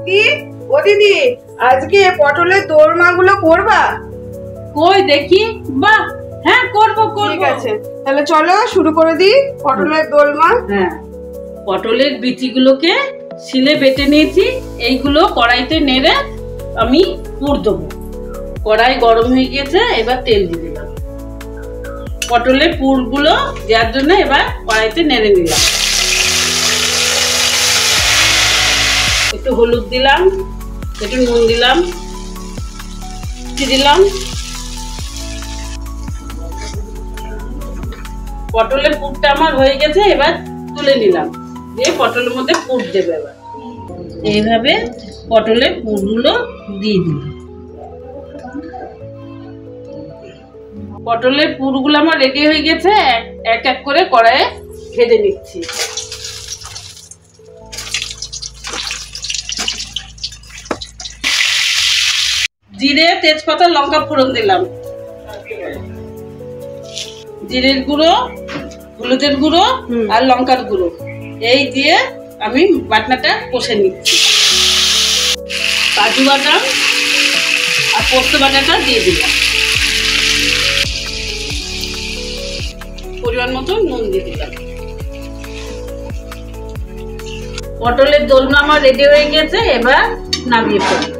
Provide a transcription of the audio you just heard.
দিদি, ও দিদি, আজকে পটলের দোরমা গুলো করবা? কই দেখি। বাহ, হ্যাঁ করব করব। ঠিক আছে, তাহলে চলো শুরু করে দিই পটলের দোরমা। হ্যাঁ, পটলের বিচিগুলোকে শিলে বেটে নিয়েছি। এইগুলো কড়াইতে নেড়ে আমি পুর দেবো। কড়াই গরম হয়ে গেছে, এবার তেল দিয়ে দিলাম। পটলের পুরগুলো দেওয়ার জন্য এবার কড়াইতে নেড়ে নিলাম। একটু হলুদ দিলাম, একটু নুন দিলাম, দিলাম। পটলের পুরটা আমার হয়ে গেছে, এবার তুলে নিলাম। দিয়ে পটলের মধ্যে পুর দেবে। এবার এইভাবে পটলের পুরগুলো দিয়ে দিলাম। পটলের পুরগুলো আমার রেডি হয়ে গেছে। এক এক করে কড়াইয়ে ভেজে নিচ্ছি। জিরে, তেজপাতা, লঙ্কা ফোড়ন দিলাম। জিরের গুঁড়ো, হলুদের গুঁড়ো আর লঙ্কার গুঁড়ো এই দিয়ে আমি বাটনাটা কষে নিচ্ছি। কাজু বাদাম আর পোস্ত বাটাটা দিয়ে দিলাম। পরিমাণ মতো নুন দিয়ে দিলাম। পটলের দোলমা আমার রেডি হয়ে গেছে, এবার নামিয়ে ফেলবো।